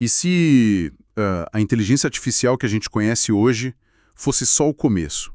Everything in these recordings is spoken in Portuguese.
E se a inteligência artificial que a gente conhece hoje fosse só o começo?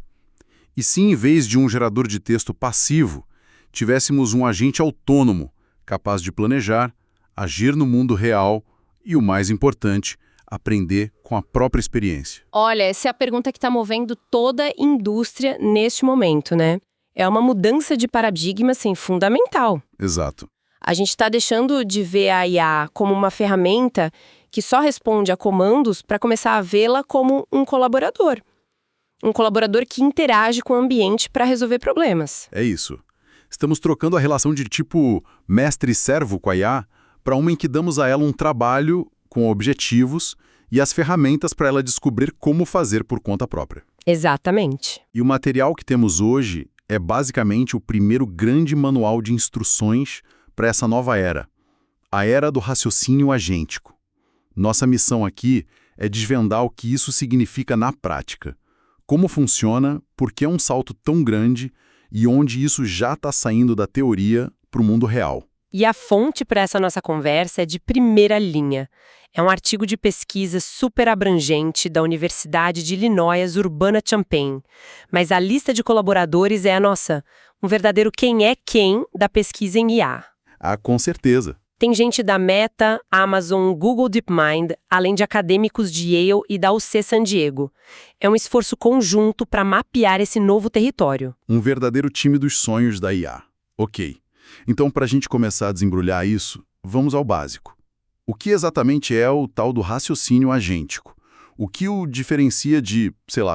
E se, em vez de um gerador de texto passivo, tivéssemos um agente autônomo, capaz de planejar, agir no mundo real e, o mais importante, aprender com a própria experiência? Olha, essa é a pergunta que está movendo toda a indústria neste momento, né? É uma mudança de paradigma, assim, fundamental. Exato. A gente está deixando de ver a IA como uma ferramenta que só responde a comandos para começar a vê-la como um colaborador. Um colaborador que interage com o ambiente para resolver problemas. É isso. Estamos trocando a relação de tipo mestre-servo com a IA para uma em que damos a ela um trabalho com objetivos e as ferramentas para ela descobrir como fazer por conta própria. Exatamente. E o material que temos hoje é basicamente o primeiro grande manual de instruções para essa nova era, a era do raciocínio agêntico. Nossa missão aqui é desvendar o que isso significa na prática, como funciona, por que é um salto tão grande e onde isso já está saindo da teoria para o mundo real. E a fonte para essa nossa conversa é de primeira linha. É um artigo de pesquisa super abrangente da Universidade de Illinois Urbana-Champaign. Mas a lista de colaboradores é um verdadeiro quem é quem da pesquisa em IA. Ah, com certeza. Tem gente da Meta, Amazon, Google DeepMind, além de acadêmicos de Yale e da UC San Diego. É um esforço conjunto para mapear esse novo território. Um verdadeiro time dos sonhos da IA. Ok. Então, para a gente começar a desembrulhar isso, vamos ao básico. O que exatamente é o tal do raciocínio agêntico? O que o diferencia de,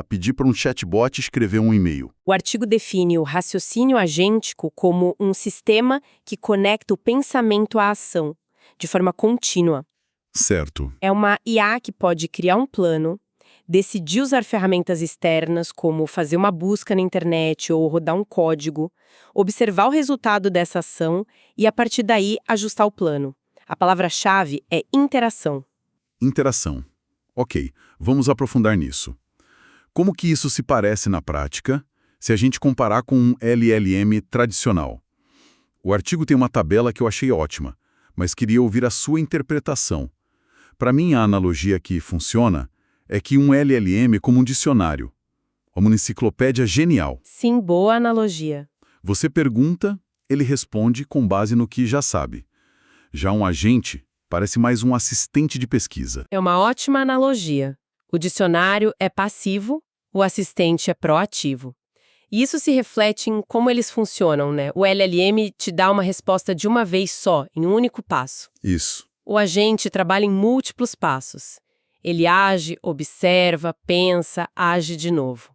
pedir para um chatbot escrever um e-mail? O artigo define o raciocínio agêntico como um sistema que conecta o pensamento à ação, de forma contínua. Certo. É uma IA que pode criar um plano, decidir usar ferramentas externas, como fazer uma busca na internet ou rodar um código, observar o resultado dessa ação e, a partir daí, ajustar o plano. A palavra-chave é interação. Interação. Ok, vamos aprofundar nisso. Como que isso se parece na prática, se a gente comparar com um LLM tradicional? O artigo tem uma tabela que eu achei ótima, mas queria ouvir a sua interpretação. Para mim, a analogia que funciona é que um LLM é como um dicionário, uma enciclopédia genial. Sim, boa analogia. Você pergunta, ele responde com base no que já sabe. Já um agente parece mais um assistente de pesquisa. É uma ótima analogia. O dicionário é passivo, o assistente é proativo. E isso se reflete em como eles funcionam, né? O LLM te dá uma resposta de uma vez só, em um único passo. Isso. O agente trabalha em múltiplos passos. Ele age, observa, pensa, age de novo.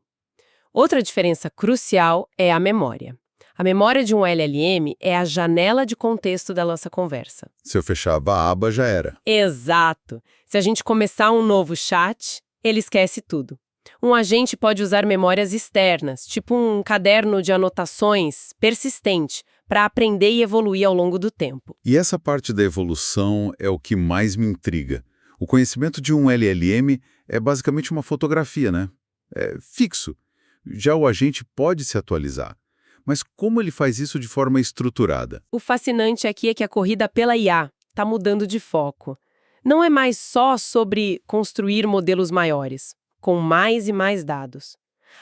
Outra diferença crucial é a memória. A memória de um LLM é a janela de contexto da nossa conversa. Se eu fechava a aba, já era. Exato. Se a gente começar um novo chat, ele esquece tudo. Um agente pode usar memórias externas, tipo um caderno de anotações persistente, para aprender e evoluir ao longo do tempo. E essa parte da evolução é o que mais me intriga. O conhecimento de um LLM é basicamente uma fotografia, né? É fixo. Já o agente pode se atualizar. Mas como ele faz isso de forma estruturada? O fascinante aqui é que a corrida pela IA está mudando de foco. Não é mais só sobre construir modelos maiores, com mais e mais dados.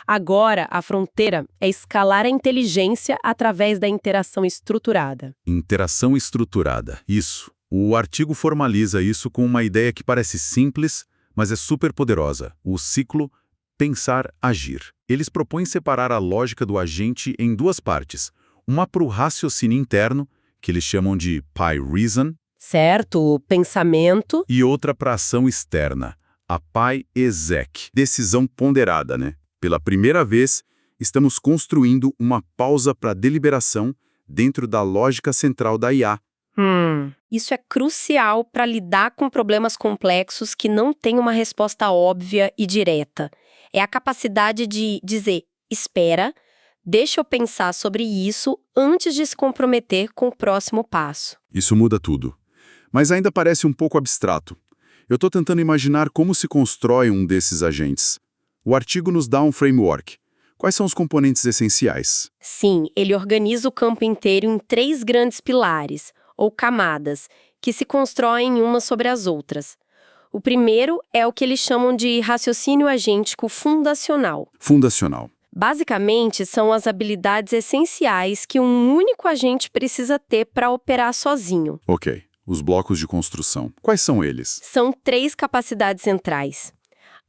Agora, a fronteira é escalar a inteligência através da interação estruturada. Interação estruturada, isso. O artigo formaliza isso com uma ideia que parece simples, mas é super poderosa. O ciclo pensar-agir. Eles propõem separar a lógica do agente em duas partes. Uma para o raciocínio interno, que eles chamam de PyReason. Certo, o pensamento. E outra para a ação externa, a PyExec. Decisão ponderada, né? Pela primeira vez, estamos construindo uma pausa para deliberação dentro da lógica central da IA. Isso é crucial para lidar com problemas complexos que não têm uma resposta óbvia e direta. É a capacidade de dizer, espera, deixa eu pensar sobre isso antes de se comprometer com o próximo passo. Isso muda tudo. Mas ainda parece um pouco abstrato. Eu estou tentando imaginar como se constrói um desses agentes. O artigo nos dá um framework. Quais são os componentes essenciais? Sim, ele organiza o campo inteiro em 3 grandes pilares, ou camadas, que se constroem umas sobre as outras. O primeiro é o que eles chamam de raciocínio agêntico fundacional. Fundacional. Basicamente, são as habilidades essenciais que um único agente precisa ter para operar sozinho. Ok. Os blocos de construção. Quais são eles? São 3 capacidades centrais.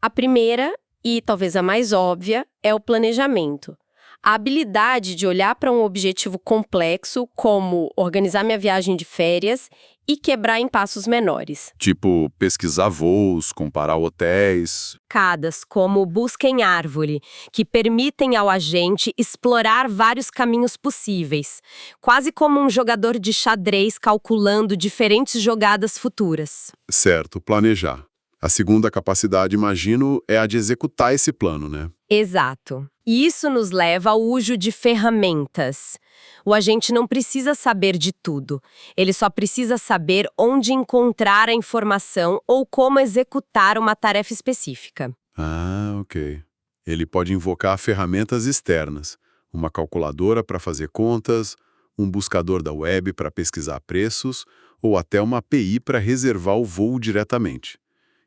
A primeira, e talvez a mais óbvia, é o planejamento. A habilidade de olhar para um objetivo complexo, como organizar minha viagem de férias, e quebrar em passos menores. Tipo, pesquisar voos, comparar hotéis. Sacadas como busca em árvore, que permitem ao agente explorar vários caminhos possíveis, quase como um jogador de xadrez calculando diferentes jogadas futuras. Certo, planejar. A segunda capacidade, imagino, é a de executar esse plano, né? Exato. E isso nos leva ao uso de ferramentas. O agente não precisa saber de tudo. Ele só precisa saber onde encontrar a informação ou como executar uma tarefa específica. Ah, ok. Ele pode invocar ferramentas externas, uma calculadora para fazer contas, um buscador da web para pesquisar preços ou até uma API para reservar o voo diretamente.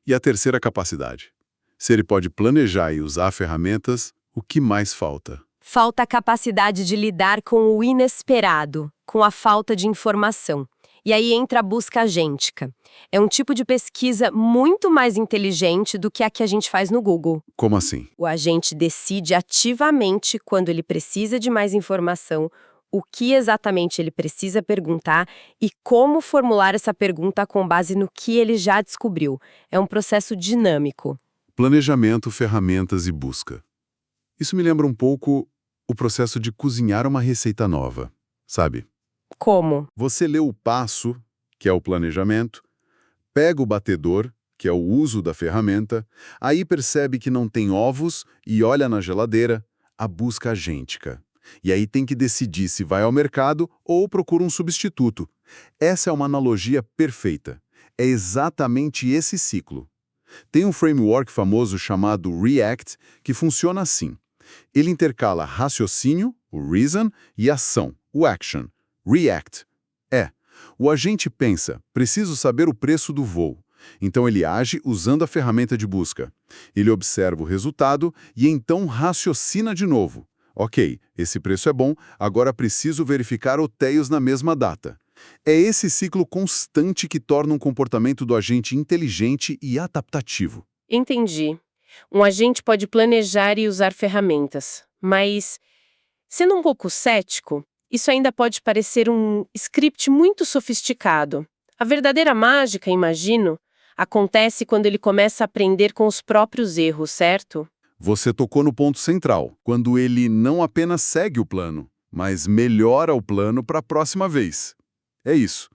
E a terceira capacidade? Se ele pode planejar e usar ferramentas, o que mais falta? Falta a capacidade de lidar com o inesperado, com a falta de informação. E aí entra a busca agêntica. É um tipo de pesquisa muito mais inteligente do que a gente faz no Google. Como assim? O agente decide ativamente quando ele precisa de mais informação, o que exatamente ele precisa perguntar e como formular essa pergunta com base no que ele já descobriu. É um processo dinâmico. Planejamento, ferramentas e busca. Isso me lembra um pouco o processo de cozinhar uma receita nova, sabe? Como? Você lê o passo, que é o planejamento, pega o batedor, que é o uso da ferramenta, aí percebe que não tem ovos e olha na geladeira, a busca agêntica. E aí tem que decidir se vai ao mercado ou procura um substituto. Essa é uma analogia perfeita. É exatamente esse ciclo. Tem um framework famoso chamado REACT que funciona assim. Ele intercala raciocínio, o reason, e ação, o action. REACT. O agente pensa, preciso saber o preço do voo. Então ele age usando a ferramenta de busca. Ele observa o resultado e então raciocina de novo. Ok, esse preço é bom, agora preciso verificar hotéis na mesma data. É esse ciclo constante que torna um comportamento do agente inteligente e adaptativo. Entendi. Um agente pode planejar e usar ferramentas, mas, sendo um pouco cético, isso ainda pode parecer um script muito sofisticado. A verdadeira mágica, imagino, acontece quando ele começa a aprender com os próprios erros, certo? Você tocou no ponto central, quando ele não apenas segue o plano, mas melhora o plano para a próxima vez. É isso.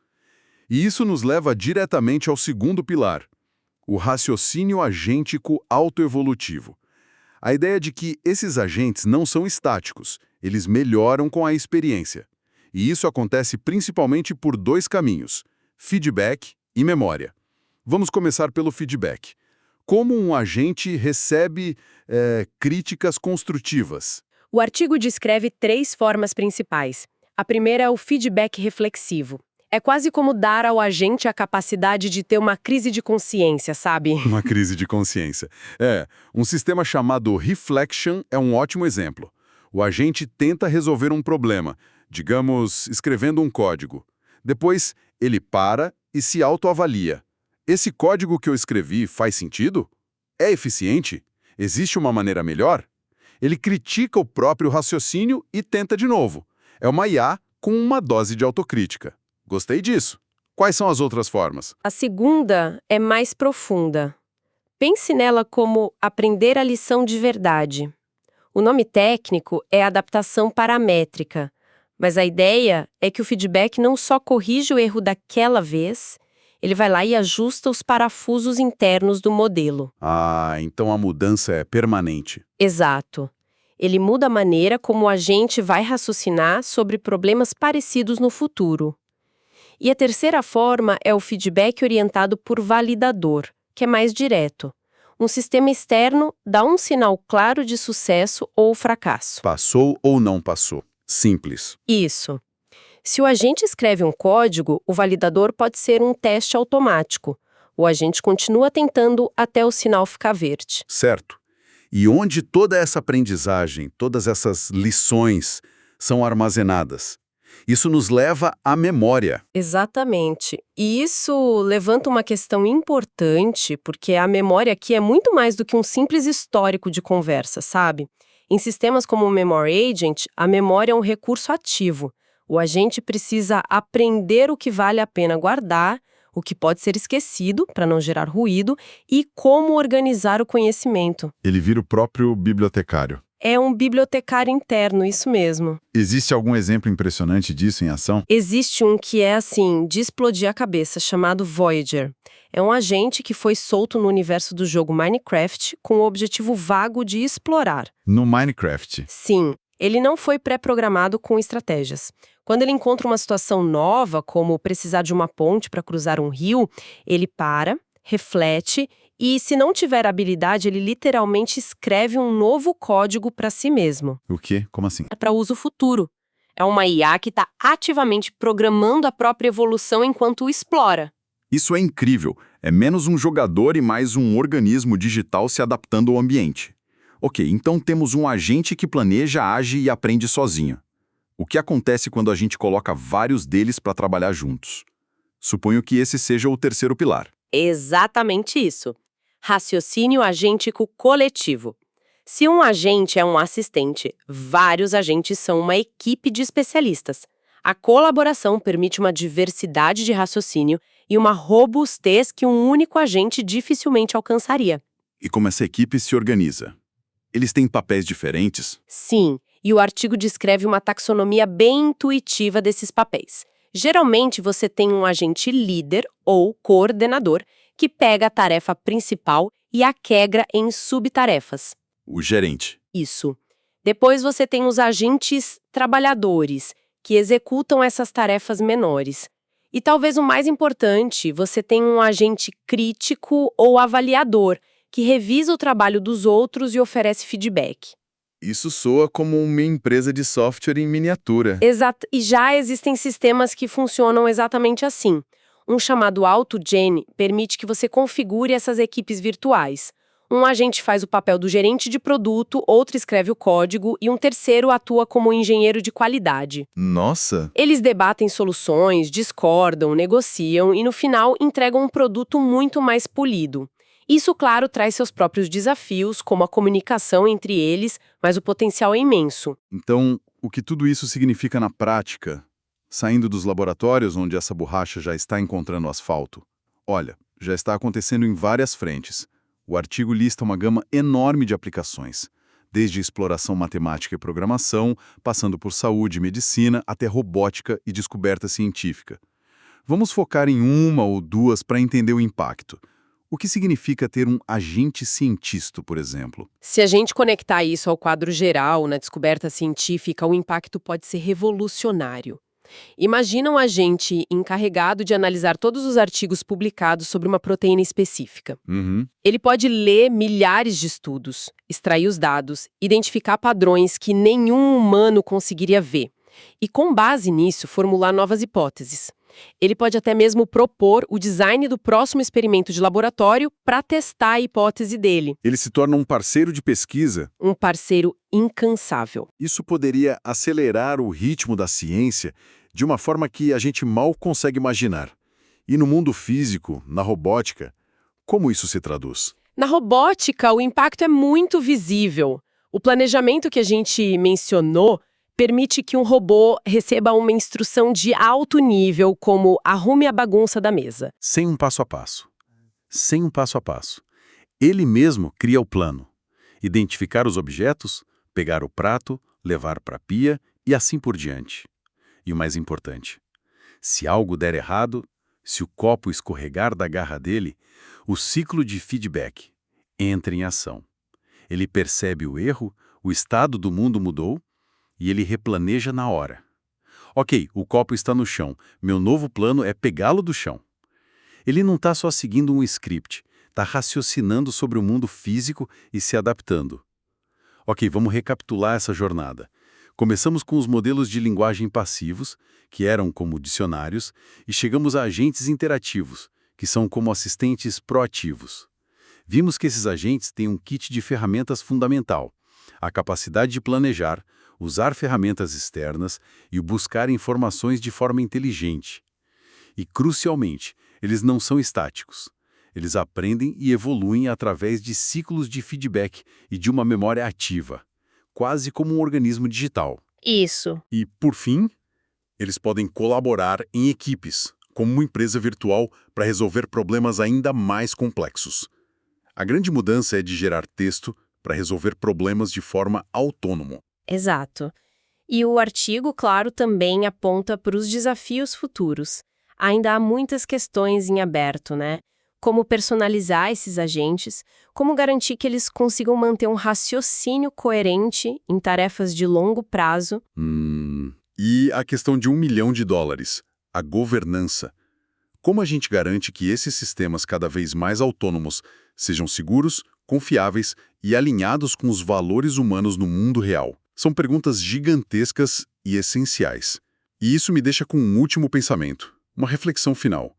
E isso nos leva diretamente ao segundo pilar, o raciocínio agêntico autoevolutivo. A ideia de que esses agentes não são estáticos, eles melhoram com a experiência. E isso acontece principalmente por 2 caminhos, feedback e memória. Vamos começar pelo feedback. Como um agente recebe críticas construtivas? O artigo descreve 3 formas principais. A primeira é o feedback reflexivo. É quase como dar ao agente a capacidade de ter uma crise de consciência, sabe? Uma crise de consciência. Um sistema chamado Reflection é um ótimo exemplo. O agente tenta resolver um problema, digamos, escrevendo um código. Depois, ele para e se autoavalia. Esse código que eu escrevi faz sentido? É eficiente? Existe uma maneira melhor? Ele critica o próprio raciocínio e tenta de novo. É uma IA com uma dose de autocrítica. Gostei disso. Quais são as outras formas? A segunda é mais profunda. Pense nela como aprender a lição de verdade. O nome técnico é adaptação paramétrica, mas a ideia é que o feedback não só corrige o erro daquela vez, ele vai lá e ajusta os parafusos internos do modelo. Ah, então a mudança é permanente. Exato. Ele muda a maneira como o agente vai raciocinar sobre problemas parecidos no futuro. E a terceira forma é o feedback orientado por validador, que é mais direto. Um sistema externo dá um sinal claro de sucesso ou fracasso. Passou ou não passou. Simples. Isso. Se o agente escreve um código, o validador pode ser um teste automático. O agente continua tentando até o sinal ficar verde. Certo. E onde toda essa aprendizagem, todas essas lições são armazenadas? Isso nos leva à memória. Exatamente. E isso levanta uma questão importante, porque a memória aqui é muito mais do que um simples histórico de conversa, sabe? Em sistemas como o Memory Agent, a memória é um recurso ativo. O agente precisa aprender o que vale a pena guardar, o que pode ser esquecido, para não gerar ruído, e como organizar o conhecimento. Ele vira o próprio bibliotecário. É um bibliotecário interno, isso mesmo. Existe algum exemplo impressionante disso em ação? Existe um que é, assim, de explodir a cabeça, chamado Voyager. É um agente que foi solto no universo do jogo Minecraft com o objetivo vago de explorar. No Minecraft. Sim, ele não foi pré-programado com estratégias. Quando ele encontra uma situação nova, como precisar de uma ponte para cruzar um rio, ele para, reflete e, se não tiver habilidade, ele literalmente escreve um novo código para si mesmo. O quê? Como assim? É para uso futuro. É uma IA que está ativamente programando a própria evolução enquanto o explora. Isso é incrível. É menos um jogador e mais um organismo digital se adaptando ao ambiente. Ok, então temos um agente que planeja, age e aprende sozinho. O que acontece quando a gente coloca vários deles para trabalhar juntos? Suponho que esse seja o terceiro pilar. Exatamente isso. Raciocínio agêntico coletivo. Se um agente é um assistente, vários agentes são uma equipe de especialistas. A colaboração permite uma diversidade de raciocínio e uma robustez que um único agente dificilmente alcançaria. E como essa equipe se organiza? Eles têm papéis diferentes? Sim, e o artigo descreve uma taxonomia bem intuitiva desses papéis. Geralmente, você tem um agente líder ou coordenador que pega a tarefa principal e a quebra em subtarefas. O gerente. Isso. Depois você tem os agentes trabalhadores, que executam essas tarefas menores. E talvez o mais importante, você tem um agente crítico ou avaliador, que revisa o trabalho dos outros e oferece feedback. Isso soa como uma empresa de software em miniatura. Exato. E já existem sistemas que funcionam exatamente assim. Um chamado AutoGen permite que você configure essas equipes virtuais. Um agente faz o papel do gerente de produto, outro escreve o código e um terceiro atua como engenheiro de qualidade. Nossa! Eles debatem soluções, discordam, negociam e, no final, entregam um produto muito mais polido. Isso, claro, traz seus próprios desafios, como a comunicação entre eles, mas o potencial é imenso. Então, o que tudo isso significa na prática? Saindo dos laboratórios onde essa borracha já está encontrando asfalto? Olha, já está acontecendo em várias frentes. O artigo lista uma gama enorme de aplicações, desde exploração matemática e programação, passando por saúde e medicina, até robótica e descoberta científica. Vamos focar em uma ou duas para entender o impacto. O que significa ter um agente cientista, por exemplo? Se a gente conectar isso ao quadro geral, na descoberta científica, o impacto pode ser revolucionário. Imagina um agente encarregado de analisar todos os artigos publicados sobre uma proteína específica. Ele pode ler milhares de estudos, extrair os dados, identificar padrões que nenhum humano conseguiria ver. E, com base nisso, formular novas hipóteses. Ele pode até mesmo propor o design do próximo experimento de laboratório para testar a hipótese dele. Ele se torna um parceiro de pesquisa. Um parceiro incansável. Isso poderia acelerar o ritmo da ciência de uma forma que a gente mal consegue imaginar. E no mundo físico, na robótica, como isso se traduz? Na robótica, o impacto é muito visível. O planejamento que a gente mencionou permite que um robô receba uma instrução de alto nível, como arrume a bagunça da mesa. Sem um passo a passo. Sem um passo a passo. Ele mesmo cria o plano. Identificar os objetos, pegar o prato, levar para a pia e assim por diante. E o mais importante, se algo der errado, se o copo escorregar da garra dele, o ciclo de feedback entra em ação. Ele percebe o erro, o estado do mundo mudou, e ele replaneja na hora. Ok, o copo está no chão. Meu novo plano é pegá-lo do chão. Ele não está só seguindo um script, está raciocinando sobre o mundo físico e se adaptando. Ok, vamos recapitular essa jornada. Começamos com os modelos de linguagem passivos, que eram como dicionários, e chegamos a agentes interativos, que são como assistentes proativos. Vimos que esses agentes têm um kit de ferramentas fundamental: a capacidade de planejar, usar ferramentas externas e buscar informações de forma inteligente. E, crucialmente, eles não são estáticos. Eles aprendem e evoluem através de ciclos de feedback e de uma memória ativa, quase como um organismo digital. Isso. E, por fim, eles podem colaborar em equipes, como uma empresa virtual, para resolver problemas ainda mais complexos. A grande mudança é de gerar texto para resolver problemas de forma autônoma. Exato. E o artigo, claro, também aponta para os desafios futuros. Ainda há muitas questões em aberto, né? Como personalizar esses agentes, como garantir que eles consigam manter um raciocínio coerente em tarefas de longo prazo. E a questão de $1 milhão, a governança. Como a gente garante que esses sistemas cada vez mais autônomos sejam seguros, confiáveis e alinhados com os valores humanos no mundo real? São perguntas gigantescas e essenciais. E isso me deixa com um último pensamento, uma reflexão final.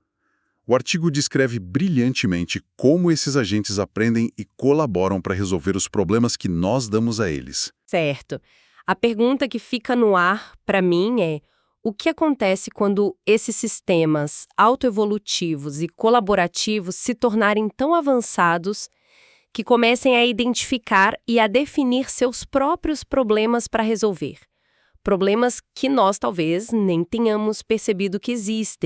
O artigo descreve brilhantemente como esses agentes aprendem e colaboram para resolver os problemas que nós damos a eles. Certo. A pergunta que fica no ar, para mim, é: o que acontece quando esses sistemas autoevolutivos e colaborativos se tornarem tão avançados que comecem a identificar e a definir seus próprios problemas para resolver? Problemas que nós talvez nem tenhamos percebido que existem.